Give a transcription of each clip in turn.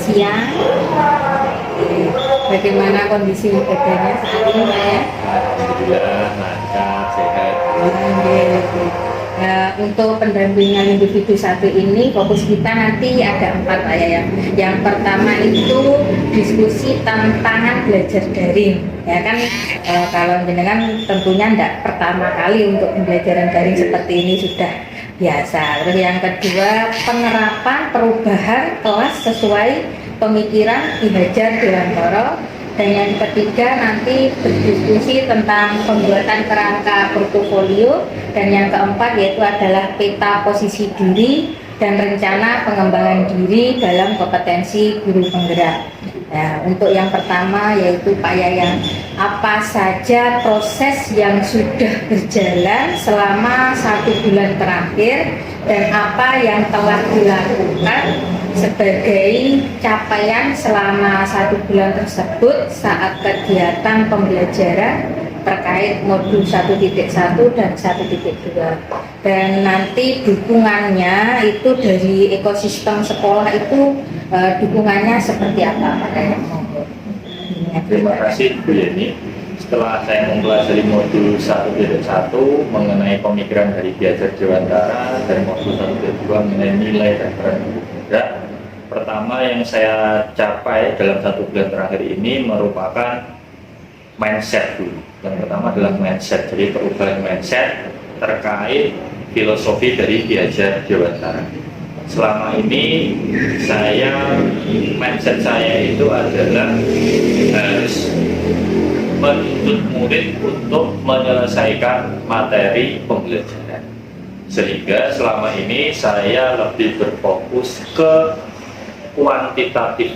siang. Bagaimana kondisi badannya saat ini, Pak ya? Alhamdulillah lancar, sehat. Nah, untuk pendampingan individu satu ini fokus kita nanti ada 4, Pak ya. Yang pertama itu diskusi tantangan belajar daring. Ya kan, kalau jenengan tentunya tidak pertama kali untuk pembelajaran daring seperti ini, sudah biasa. Terus yang kedua, penerapan perubahan kelas sesuai pemikiran Ki Hajar Dewantara. Dan yang ketiga nanti berdiskusi tentang pembuatan kerangka portofolio. Dan yang keempat yaitu adalah peta posisi diri dan rencana pengembangan diri dalam kompetensi guru penggerak. Nah, untuk yang pertama yaitu Pak Yayan, apa saja proses yang sudah berjalan selama 1 bulan terakhir dan apa yang telah dilakukan sebagai capaian selama 1 bulan tersebut saat kegiatan pembelajaran terkait modul 1.1 dan 1.2. Dan nanti dukungannya itu dari ekosistem sekolah itu dukungannya seperti apa, Pak? Terima kasih Bu Yeni. Setelah saya mempelajari modul 1.1 mengenai pemikiran dari Ki Hajar Dewantara dan modul 1.2 mengenai nilai dan peran guru penggerak, pertama yang saya capai dalam 1 bulan terakhir ini merupakan mindset dulu. Yang pertama adalah mindset, jadi perubahan mindset terkait filosofi dari Ki Hajar Dewantara. Selama ini mindset saya itu adalah harus menuntut murid untuk menyelesaikan materi pembelajaran. Sehingga selama ini saya lebih berfokus ke kuantitatif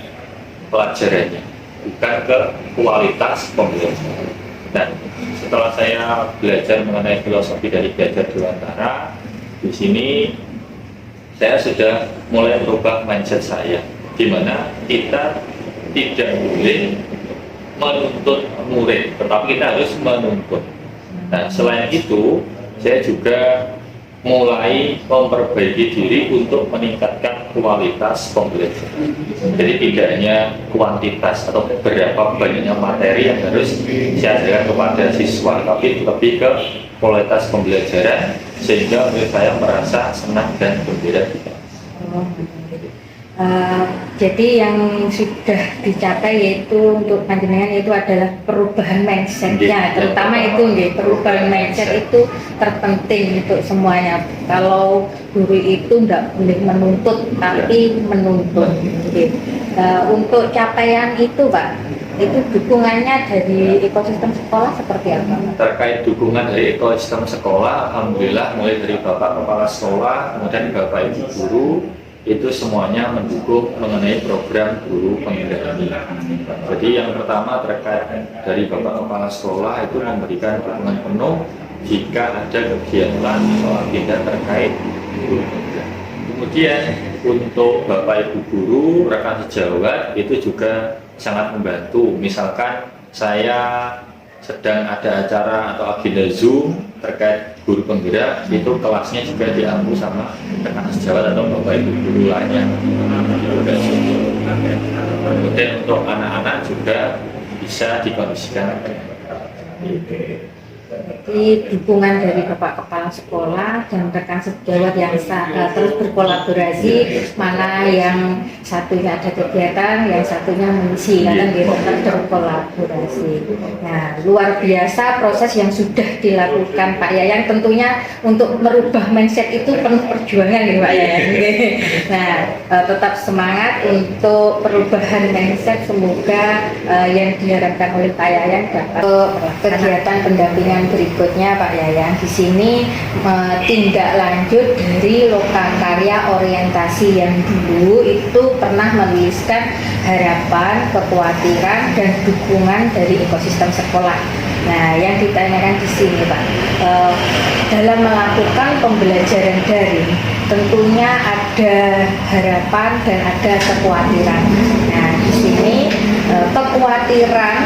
pelajarannya, bukan ke kualitas pembelajaran. Dan setelah saya belajar mengenai filosofi dari Ki Hajar Dewantara, di sini saya sudah mulai merubah mindset saya, di mana kita tidak boleh menuntut murid, tetapi kita harus menuntut. Nah, selain itu, saya juga mulai memperbaiki diri untuk meningkatkan kualitas pembelajaran. Jadi tidak hanya kuantitas atau berapa banyaknya materi yang harus saya ajarkan kepada siswa, tapi lebih ke kualitas pembelajaran sehingga murid saya merasa senang dan gembira. Jadi yang sudah dicapai yaitu untuk panjenengan itu adalah perubahan mindsetnya, terutama itu perubahan mindset itu terpenting untuk semuanya. Kalau guru itu tidak boleh menuntut tapi menuntut. Untuk capaian itu, Pak, itu dukungannya dari ekosistem sekolah seperti apa? Terkait dukungan dari ekosistem sekolah, alhamdulillah mulai dari Bapak Kepala Sekolah, kemudian Bapak Ibu Guru, itu semuanya mendukung mengenai program guru penggerak ini. Jadi yang pertama terkait dari Bapak Kepala Sekolah itu memberikan dukungan penuh jika ada kegiatan atau agenda terkait guru penggerak. Kemudian untuk Bapak Ibu Guru, rekan sejawat itu juga sangat membantu. Misalkan saya sedang ada acara atau agenda Zoom terkait guru penggerak, itu kelasnya juga diambil sama rekan sejawat atau Bapak Ibu Guru lainnya. Kemudian untuk anak-anak juga bisa dikondisikan. Jadi dukungan dari Bapak Kepala Sekolah dan rekan sejawat yang terus berkolaborasi, mana yang satunya ada kegiatan, yang satunya mengisi, karena dia tetap berkolaborasi. Nah, luar biasa proses yang sudah dilakukan Pak Yayan. Tentunya untuk merubah mindset itu penuh perjuangan ya Pak Yayan. Nah, tetap semangat untuk perubahan mindset. Semoga yang diharapkan oleh Pak Yayan dapat kegiatan pendampingan berikutnya Pak Yayan. Di sini tindak lanjut dari lokakarya orientasi yang dulu itu pernah menuliskan harapan, kekhawatiran dan dukungan dari ekosistem sekolah. Nah, yang ditanyakan di sini Pak, dalam melakukan pembelajaran daring tentunya ada harapan dan ada kekhawatiran. Nah, di sini kekhawatiran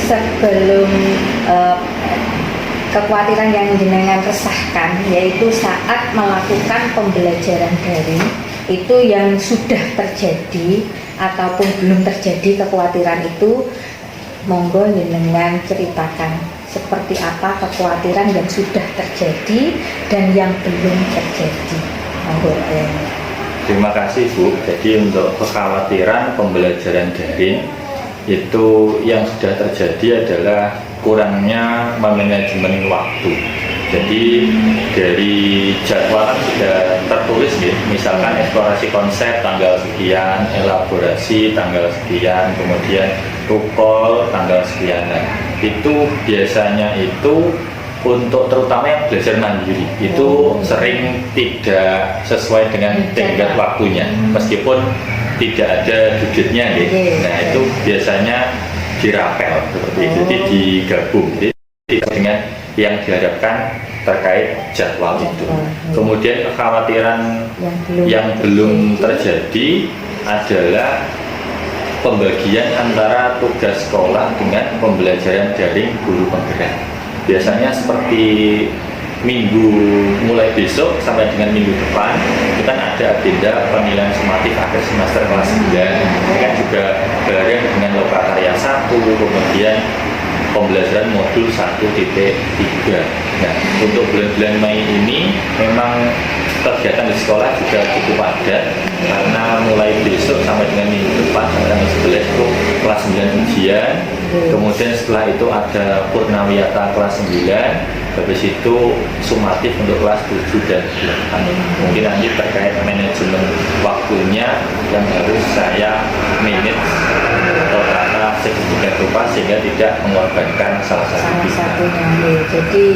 sebelum kekhawatiran yang jenengan resahkan yaitu saat melakukan pembelajaran daring itu yang sudah terjadi ataupun belum terjadi kekhawatiran itu, monggo jenengan ceritakan seperti apa kekhawatiran yang sudah terjadi dan yang belum terjadi. Monggo. Terima kasih Bu. Jadi untuk kekhawatiran pembelajaran daring itu yang sudah terjadi adalah kurangnya manajemen waktu. Jadi dari jadwal kan sudah tertulis ya, misalkan eksplorasi konsep tanggal sekian, elaborasi tanggal sekian, kemudian rukol tanggal sekian. Nah, itu biasanya itu untuk terutama yang belajar mandiri itu sering tidak sesuai dengan tenggat waktunya, meskipun tidak ada budgetnya gitu. Nah, itu biasanya dirapel seperti itu, jadi digabung jadi dengan yang diharapkan terkait jadwal itu. Kemudian kekhawatiran yang belum terjadi adalah pembagian antara tugas sekolah dengan pembelajaran daring guru penggerak. Biasanya seperti minggu mulai besok sampai dengan minggu depan itu kan ada agenda penilaian sumatif akhir semester kelas 9. Ini kan juga bareng dengan lokakarya 1, kemudian pembelajaran modul 1.3. Nah, untuk bulan-bulan Mei ini memang kegiatan di sekolah juga cukup padat karena mulai besok sampai dengan minggu depan sampai tanggal 11 itu kelas 9 ujian. Kemudian setelah itu ada Purnawiyata kelas 9, habis itu sumatif untuk kelas 7 dan 8. Mungkin nanti terkait manajemen waktunya yang harus saya manage atau tata sedemikian rupa sehingga tidak mengorbankan salah satunya. Jadi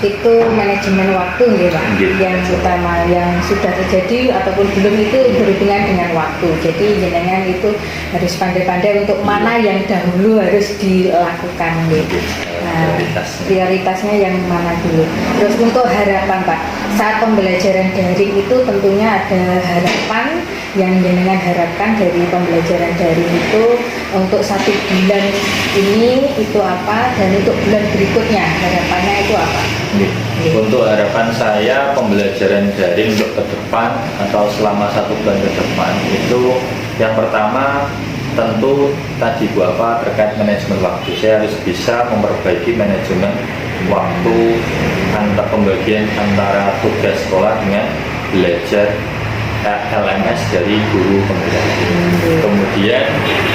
itu manajemen waktu ya Pak, yang utama yang sudah terjadi ataupun belum itu berhubungan dengan waktu. Jadi jenengan itu harus pandai-pandai untuk mana yang dahulu harus dilakukan gitu. Nah, prioritasnya yang mana dulu. Terus untuk harapan Pak, saat pembelajaran daring itu tentunya ada harapan yang jenengan harapkan dari pembelajaran daring itu untuk 1 bulan ini itu apa, dan untuk bulan berikutnya harapannya itu apa? Untuk harapan saya pembelajaran daring untuk ke depan atau selama 1 bulan ke depan itu yang pertama tentu tadi Bu apa terkait manajemen waktu. Saya harus bisa memperbaiki manajemen waktu antara pembagian antara tugas sekolah dengan belajar LMS dari guru penggerak. Kemudian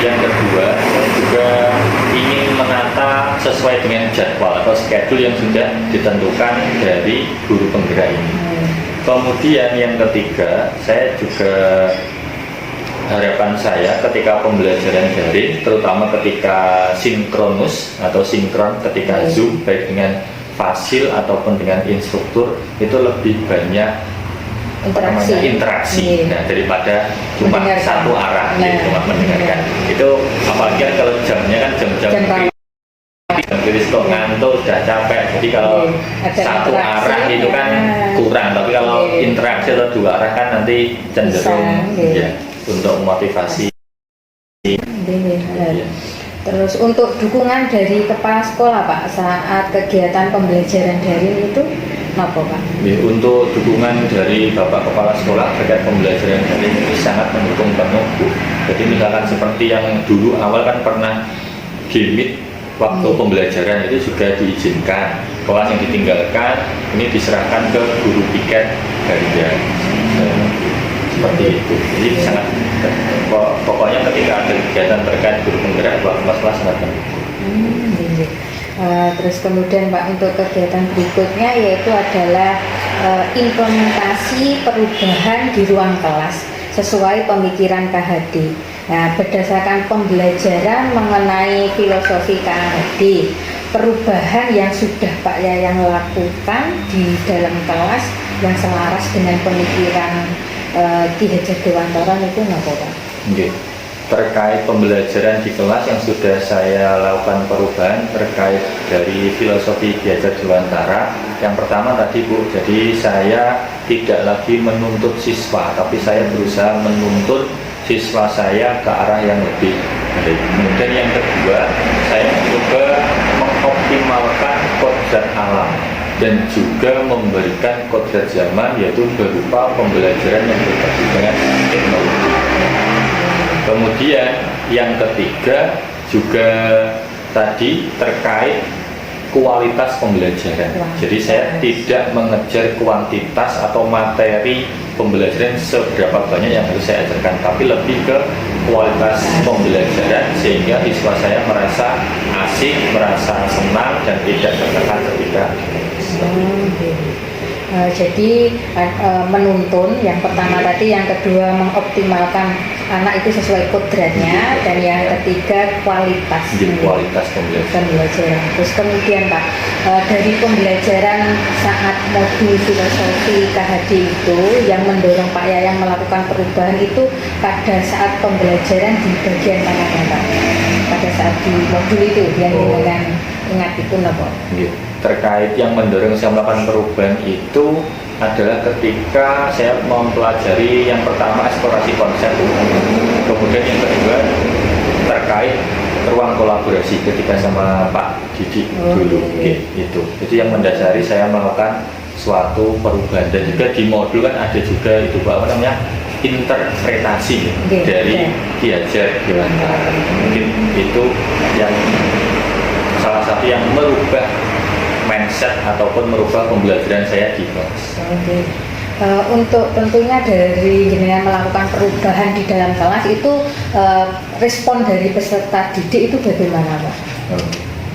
yang kedua, saya juga ingin menata sesuai dengan jadwal atau schedule yang sudah ditentukan dari guru penggerak ini. Kemudian yang ketiga, saya juga harapan saya ketika pembelajaran daring, terutama ketika sinkronus atau sinkron ketika Zoom baik dengan fasil ataupun dengan instruktur itu lebih banyak interaksi. Nah, daripada cuma satu arah cuma mendengarkan. Itu apalagi kan kalau jamnya kan jam-jam kritis kok ngantuk sudah capek. Jadi kalau satu arah itu kan kurang, tapi kalau interaksi atau 2 arah kan nanti cenderung ya untuk motivasi. Terus untuk dukungan dari kepala sekolah Pak saat kegiatan pembelajaran daring itu apa Pak? Untuk dukungan dari Bapak Kepala Sekolah terkait pembelajaran daring ini sangat mendukung penuh Bu. Jadi misalkan seperti yang dulu awal kan pernah gimmick waktu pembelajaran itu juga diizinkan. Kelas yang ditinggalkan ini diserahkan ke guru piket harian. Seperti itu. Jadi sangat pokoknya ketika ada kegiatan terkait guru penggerak kelas-kelas sangat mendukung. Terus kemudian Pak untuk kegiatan berikutnya yaitu adalah implementasi perubahan di ruang kelas sesuai pemikiran KHD. Nah, berdasarkan pembelajaran mengenai filosofi KHD, perubahan yang sudah Pak Yayang lakukan di dalam kelas yang selaras dengan pemikiran Ki Hajar Dewantara itu apa Pak? Terkait pembelajaran di kelas yang sudah saya lakukan perubahan terkait dari filosofi Ki Hajar Dewantara. Yang pertama tadi Bu, jadi saya tidak lagi menuntut siswa, tapi saya berusaha menuntut siswa saya ke arah yang lebih baik. Kemudian yang kedua, saya mencoba mengoptimalkan kodrat alam. dan juga memberikan kodrat zaman, yaitu berupa pembelajaran yang berbasis dengan teknologi. Kemudian yang ketiga juga tadi terkait kualitas pembelajaran. Jadi saya tidak mengejar kuantitas atau materi pembelajaran seberapa banyak yang harus saya ajarkan, tapi lebih ke kualitas pembelajaran sehingga siswa saya merasa asik, merasa senang dan tidak tertekan ketika jadi menuntun yang pertama tadi, yang kedua mengoptimalkan anak itu sesuai kodratnya, dan yang ketiga kualitas pembelajaran. Terus kemudian Pak, dari pembelajaran saat modul filosofi KHD itu yang mendorong Pak Yayang melakukan perubahan itu pada saat pembelajaran di bagian mana Pak? Pada saat di modul itu yang dengan ingat itu apa? Terkait yang mendorong saya melakukan perubahan itu adalah ketika saya mempelajari yang pertama eksplorasi konsep, kemudian yang kedua terkait ruang kolaborasi ketika sama Pak Didi dulu itu. Jadi yang mendasari saya melakukan suatu perubahan, dan juga di modul kan ada juga itu apa namanya interpretasi dari Ki Hajar Dewantara. Mungkin itu yang salah satu yang merubah mindset ataupun merubah pembelajaran saya di kelas. Untuk tentunya dari jenengan melakukan perubahan di dalam kelas itu respon dari peserta didik itu bagaimana Pak?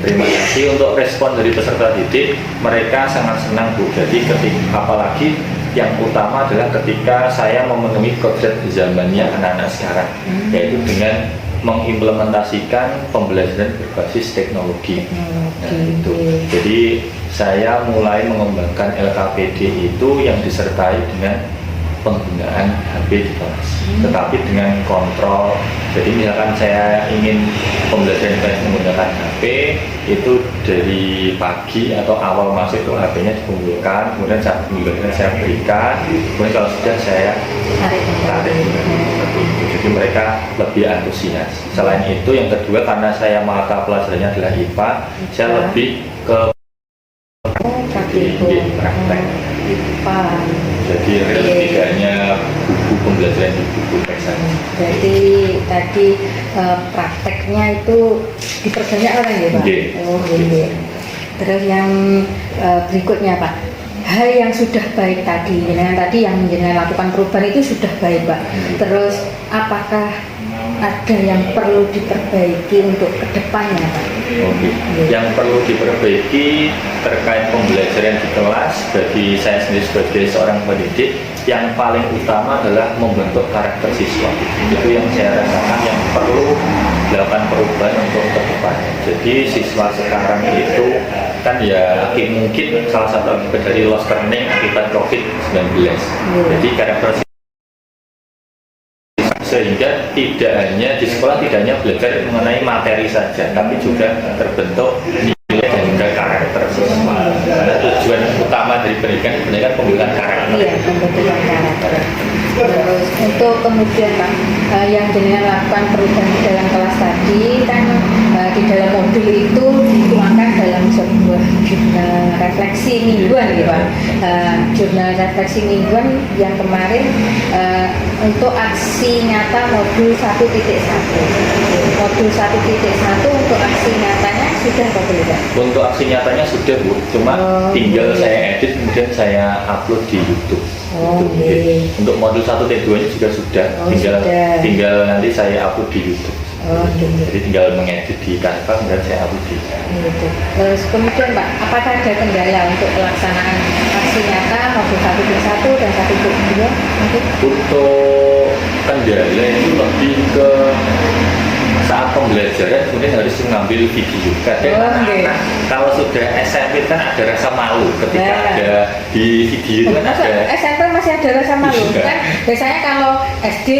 Terima kasih untuk respon dari peserta didik, mereka sangat senang Bu. Jadi apalagi yang utama adalah ketika saya memenuhi kodrat zamannya anak-anak sekarang, yaitu dengan mengimplementasikan pembelajaran berbasis teknologi. Nah, itu. Jadi saya mulai mengembangkan LKPD itu yang disertai dengan penggunaan HP di kelas, tetapi dengan kontrol. Jadi misalkan saya ingin pembelajaran menggunakan HP itu dari pagi atau awal masuk itu HP-nya dikumpulkan, kemudian saat pembelajaran saya berikan, kemudian kalau sudah saya tarik. Jadi mereka lebih antusias. Selain itu yang kedua, karena saya mata pelajarannya adalah IPA, saya lebih ke praktek. Jadi tidak hanya buku pembelajaran di buku teks saja. Jadi tadi prakteknya itu diperbanyak orang ya Pak? Terus yang berikutnya Pak, hal yang sudah baik tadi, dengan tadi yang jenengan lakukan perubahan itu sudah baik Pak. Terus apakah ada yang perlu diperbaiki untuk kedepannya Pak? Yang perlu diperbaiki terkait pembelajaran di kelas bagi saya sendiri sebagai seorang pendidik, yang paling utama adalah membentuk karakter siswa. Itu yang saya rasakan yang perlu dilakukan perubahan untuk kedepannya. Jadi siswa sekarang itu kan ya mungkin salah satu akibat dari lost learning akibat COVID-19. Jadi karakter sehingga tidak hanya di sekolah tidak hanya belajar mengenai materi saja, tapi juga terbentuk nilai dan juga karakter siswa. Karena tujuan utama dari pendidikan sebenarnya pembentukan karakter. Iya, pembentukan karakter. Terus untuk kemudian Pak, yang jenengan lakukan perubahan di dalam kelas tadi kan di dalam modul itu dituangkan dalam sebuah jurnal refleksi mingguan gitu Pak. Jurnal refleksi mingguan yang kemarin untuk aksi nyata modul 1.1. Modul 1.1 untuk aksi nyatanya sudah apa belum Pak? Untuk aksi nyatanya sudah Bu, cuma tinggal saya edit kemudian saya upload di YouTube. Untuk modul 1.2 nya juga sudah, tinggal nanti saya upload di YouTube. Jadi tinggal mengedit di Canva dan saya upload di YouTube. Terus kemudian Pak, apakah ada kendala untuk pelaksanaan aksi nyata modul 1.1 dan 1.2? Untuk kendala itu lebih ke saat pembelajaran kemudian harus mengambil video. Kadang anak kalau sudah SMP kan ada rasa malu ketika ada di video itu kan ada. SMP masih ada rasa malu kan? Biasanya kalau SD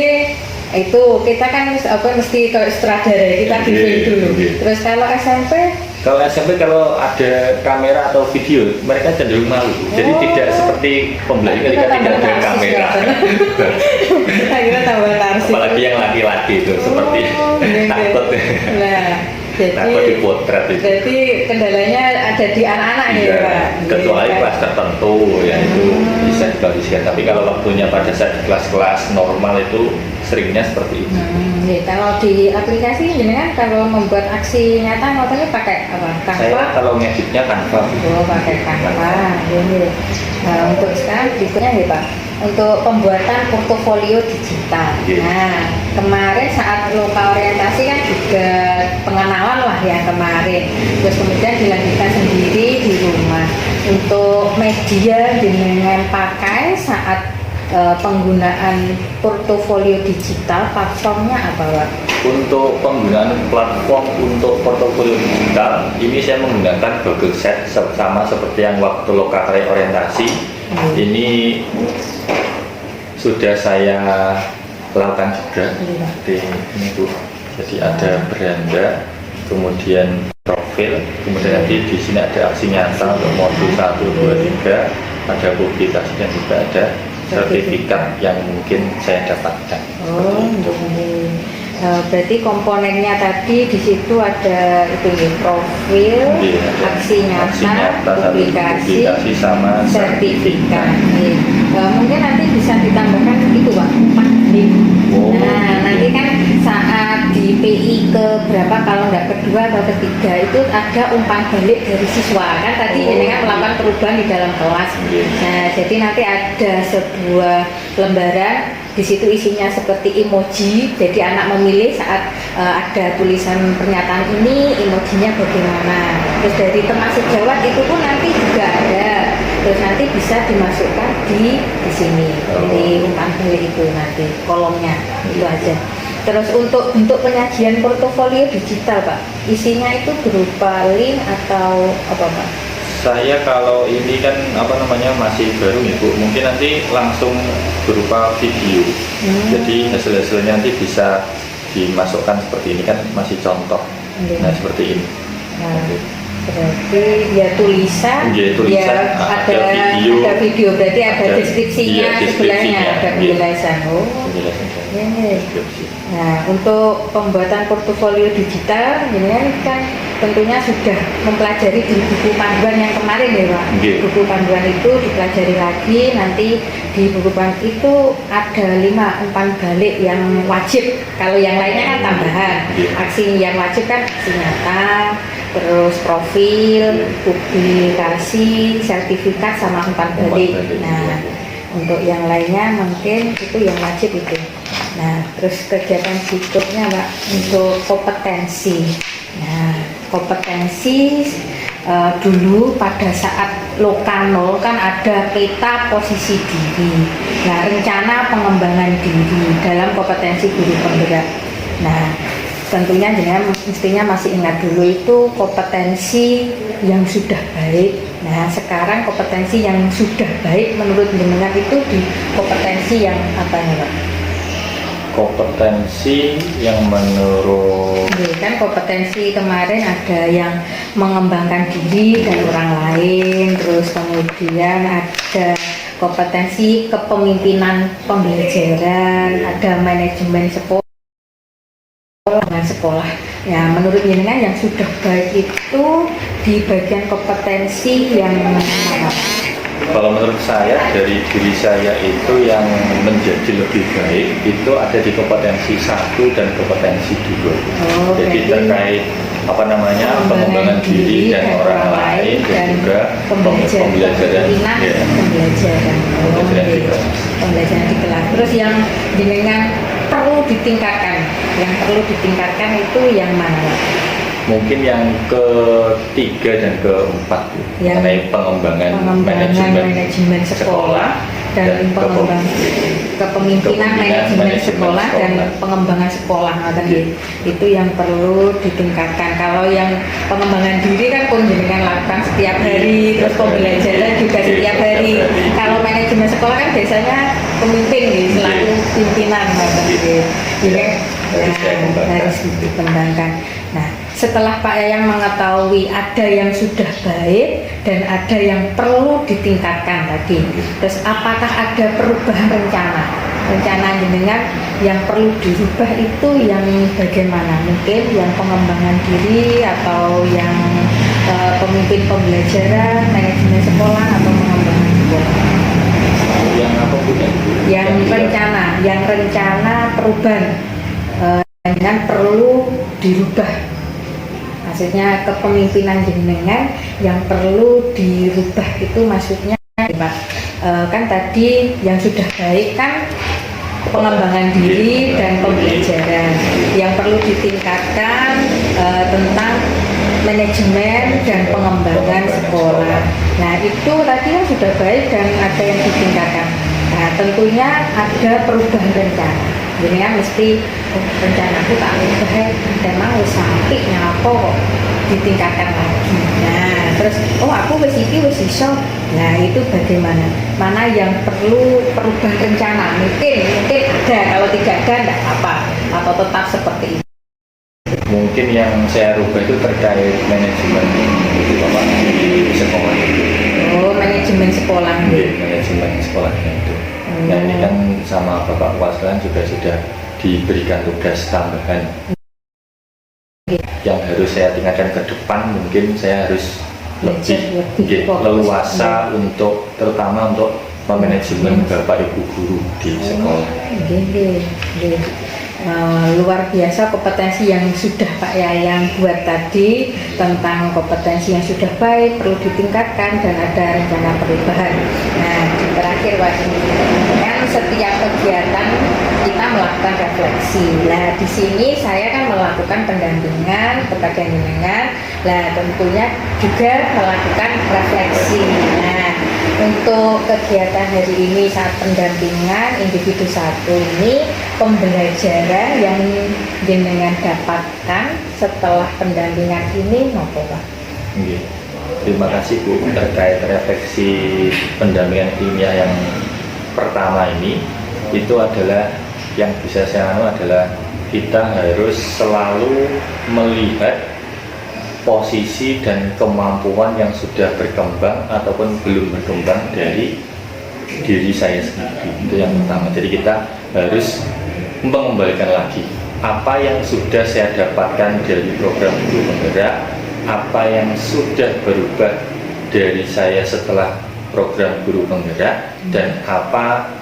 itu kita kan mesti ke sutradara kita briefing dulu. Terus kalau SMP kalau ada kamera atau video mereka cenderung malu. Jadi tidak seperti pembelajaran ketika tidak ada kamera. Kita tambah narsis. Apalagi yang laki-laki itu seperti takut. Nah, takut dipotret itu. Jadi kendalanya ada di anak-anak ya Iya, Pak. kecuali Iya, kelas tertentu ya itu bisa dikondisikan. Tapi kalau waktunya pada saat kelas-kelas normal itu seringnya seperti itu. Ya, kalau di aplikasi jenengan kalau membuat aksi nyata ngotonya pakai apa? Saya Canva? kalau ngeditnya Canva. Oh, pakai Canva. Ini. Nah, untuk sekarang berikutnya ya Pak, untuk pembuatan portofolio digital. Iya. Nah, kemarin saat loka orientasi kan juga pengenalan lah yang kemarin. Terus kemudian dilanjutkan sendiri di rumah. Untuk media dengan pakai saat penggunaan portofolio digital, platformnya apa Pak? Untuk penggunaan platform untuk portofolio digital, ini saya menggunakan Google Sheet sama seperti yang waktu loka orientasi. Ini sudah saya lakukan juga di ini Bu. Jadi ada beranda, kemudian profil, kemudian nanti di sini ada aksi nyata untuk modul 1, 2, 3, ada publikasi dan juga ada sertifikat yang mungkin saya dapatkan. Oh, ini. Berarti komponennya tadi di situ ada itu ya, profil, Iya, ada aksi nyata, publikasi, publikasi sama sertifikat. Mungkin nanti bisa ditambahkan itu Pak, umpan balik. Oh, Nah, nanti kan saat di PI ke berapa kalau nggak kedua atau ketiga itu ada umpan balik dari siswa kan tadi Oh, ini kan melakukan perubahan di dalam kelas. Iya. Nah, jadi nanti ada sebuah lembaran di situ isinya seperti emoji. Jadi anak memilih saat ada tulisan pernyataan ini emojinya bagaimana. Terus dari termasuk jawab itu pun nanti juga ada. Terus nanti bisa dimasukkan di sini di umpan balik itu nanti kolomnya itu aja. Terus untuk bentuk penyajian portofolio digital Pak, isinya itu berupa link atau apa Pak? Saya kalau ini kan masih baru nih Bu, mungkin nanti langsung berupa video. Jadi hasil-hasilnya nanti bisa dimasukkan seperti ini kan masih contoh. Nah seperti ini. Nah, berarti ya tulisan, Iya, tulisan, ada video, berarti ada deskripsinya, iya, sebelahnya ada iya. penjelasan. Oh, Penjelasan saya. ini. Deskripsi. Nah, untuk pembuatan portofolio digital, ini kan tentunya sudah mempelajari di buku panduan yang kemarin ya Pak. Iya. Buku panduan itu dipelajari lagi, nanti di buku panduan itu ada 5 umpan balik yang wajib. Kalau yang lainnya kan tambahan. Iya. Aksi yang wajib kan aksi nyata, terus profil, publikasi, sertifikat sama umpan balik. Nah, untuk yang lainnya mungkin itu yang wajib itu. Nah, terus kegiatan berikutnya Pak untuk kompetensi. Nah, kompetensi dulu pada saat Lokanol kan ada peta posisi diri. Nah, rencana pengembangan diri dalam kompetensi guru penggerak. Nah, tentunya jenengan mestinya masih ingat dulu itu kompetensi yang sudah baik. Nah, sekarang kompetensi yang sudah baik menurut jenengan itu di kompetensi yang apa ya Pak? Kompetensi yang menurut Kan kompetensi kemarin ada yang mengembangkan diri dan orang lain, terus kemudian ada kompetensi kepemimpinan pembelajaran, ada manajemen sekolah. Ya, menurut jenengan yang sudah baik itu di bagian kompetensi yang mana? Kalau menurut saya dari diri saya itu yang menjadi lebih baik itu ada di kompetensi 1 dan kompetensi 2. Oh, Jadi berarti terkait pengembangan diri dan orang lain dan juga pembelajaran ya. Pembelajaran Pembelajaran di kelas. Pembelajaran di kelas. Terus yang jenengan perlu ditingkatkan, itu yang mana Pak? Mungkin yang ketiga dan keempat mengenai pengembangan manajemen sekolah dan pengembangan kepemimpinan manajemen sekolah dan pengembangan sekolah itu yang perlu ditingkatkan. Kalau yang pengembangan diri kan pun jenengan lakukan setiap hari, terus pembelajaran juga setiap hari. Kalau manajemen sekolah kan biasanya pemimpin selalu pimpinan harus dikembangkan. Nah, setelah Pak Yayang mengetahui ada yang sudah baik dan ada yang perlu ditingkatkan tadi, terus apakah ada perubahan rencana rencana jenengan yang perlu dirubah itu yang bagaimana? Mungkin yang pengembangan diri atau yang pemimpin pembelajaran, manajemen sekolah atau pengembangan sekolah? Yang apa pun ya, Bu? Yang rencana perubahan dengan perlu dirubah. Maksudnya kepemimpinan jenengan yang perlu dirubah itu maksudnya Pak. Kan tadi yang sudah baik kan pengembangan diri dan pembelajaran, yang perlu ditingkatkan tentang manajemen dan pengembangan sekolah. Nah itu tadi kan sudah baik dan ada yang ditingkatkan. Nah tentunya ada perubahan rencana. Jadi kan mesti rencanaku tak ubah memang wis sampai nyapa kok ditingkatkan lagi. Nah terus aku wis iki wis iso. Nah itu bagaimana? Mana yang perlu perubahan rencana? Mungkin ada, kalau tidak ada enggak apa atau tetap seperti itu. Mungkin yang saya rubah itu terkait manajemen itu Bapak di sekolah itu. Oh, manajemen sekolah. Manajemen sekolahnya itu. Nah ini kan sama Bapak Waslan juga sudah diberikan tugas tambahan yang harus saya tingkatkan ke depan. Mungkin saya harus lebih leluasa untuk terutama untuk memanajemen Bapak Ibu guru di sekolah. Luar biasa kompetensi yang sudah Pak Yayang buat tadi, tentang kompetensi yang sudah baik perlu ditingkatkan dan ada rencana perubahan. Nah terakhir Pak, kan setiap kegiatan kita melakukan refleksi. Nah di sini saya kan melakukan pendampingan kepada jenengan. Nah tentunya juga melakukan refleksi. Nah untuk kegiatan hari ini saat pendampingan individu satu ini, pembelajaran yang jenengan dapatkan setelah pendampingan ini apa Pak? Terima kasih Bu, terkait refleksi pendampingan ilmiah yang pertama ini, itu adalah yang bisa saya adalah kita harus selalu melihat posisi dan kemampuan yang sudah berkembang ataupun belum berkembang dari diri saya sendiri. Itu yang pertama. Jadi kita harus mengembalikan lagi apa yang sudah saya dapatkan dari program guru penggerak, apa yang sudah berubah dari saya setelah program guru penggerak, dan apa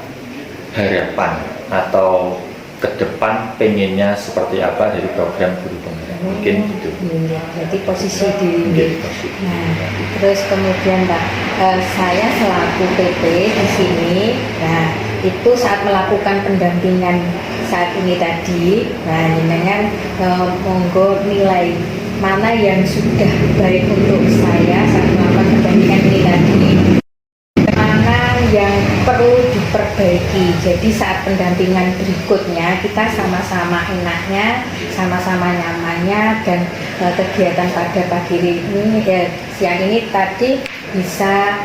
harapan atau ke depan pengennya seperti apa dari program guru penggerak. Mungkin gitu. Jadi posisi diri. Nah, terus kemudian Pak, saya selaku PP di sini, nah itu saat melakukan pendampingan saat ini tadi, nah jenengan monggo nilai mana yang sudah baik untuk saya saat melakukan pendampingan ini tadi, mana yang perlu diperbaiki. Jadi saat pendampingan berikutnya kita sama-sama enaknya, sama-sama nyamannya, dan kegiatan pada pagi ini siang ini tadi bisa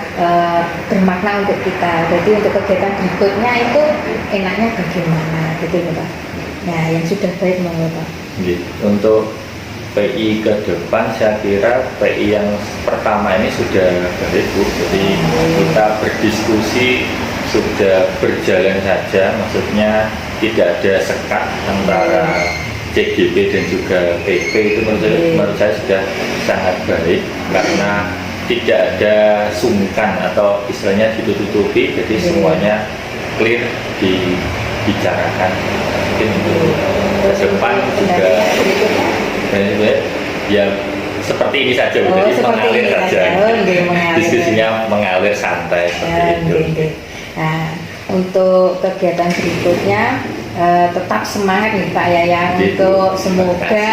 bermakna untuk kita. Jadi untuk kegiatan berikutnya itu enaknya bagaimana gitu ya Pak. Nah yang sudah baik monggo Pak. Untuk PI ke depan saya kira PI yang pertama ini sudah baik Bu. Jadi kita berdiskusi sudah berjalan saja, maksudnya tidak ada sekat antara CGP dan juga PP. Itu menurut saya sudah sangat baik karena tidak ada sungkan atau istilahnya ditutupi, jadi semuanya clear dibicarakan. Mungkin untuk ke depan juga ya seperti ini saja, jadi mengalir saja. Diskusinya mengalir santai seperti itu. Nah, untuk kegiatan berikutnya tetap semangat nih Pak Yayang, untuk semoga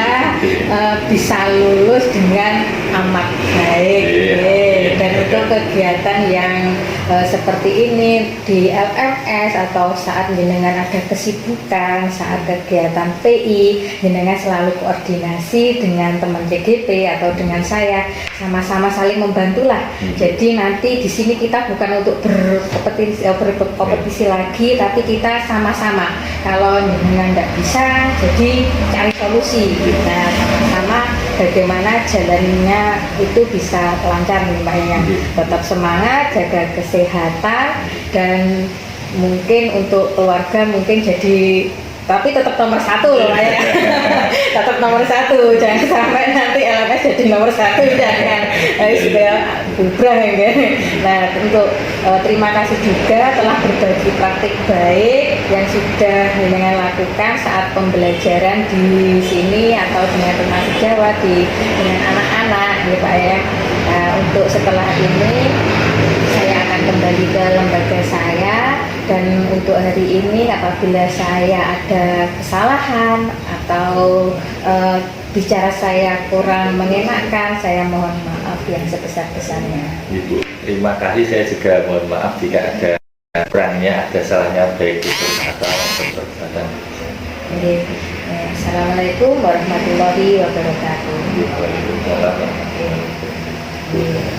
bisa lulus dengan amat baik. Dan untuk kegiatan yang seperti ini di LMS atau saat jenengan ada kesibukan, saat kegiatan PI, jenengan selalu koordinasi dengan teman CGP atau dengan saya, sama-sama saling membantulah. Jadi nanti di sini kita bukan untuk berkompetisi lagi, tapi kita sama-sama. Kalau jenengan tidak bisa, jadi cari solusi. Nah, sama-sama bagaimana jalannya itu bisa lancar nih Pak ya. Tetap semangat, jaga kesehatan, dan mungkin untuk keluarga mungkin jadi, tapi tetap nomor satu loh Pak ya. Tetap nomor satu, jangan sampai nanti LMS jadi nomor satu, jangan. Sudah bubrah ya. Nah, untuk terima kasih juga telah berbagi praktik baik yang sudah dengan lakukan saat pembelajaran di sini atau dengan teman sejawat dengan anak-anak ya Pak ya. Nah, untuk setelah ini saya akan kembali ke lembaga saya, dan untuk hari ini apabila saya ada kesalahan atau bicara saya kurang mengenakan, saya mohon maaf yang sebesar-besarnya. Ibu, terima kasih. Saya juga mohon maaf jika ada kurangnya, ada salahnya baik itu atau perbuatan. Jadi, Assalamualaikum warahmatullahi wabarakatuh. Waalaikumsalam. Oke.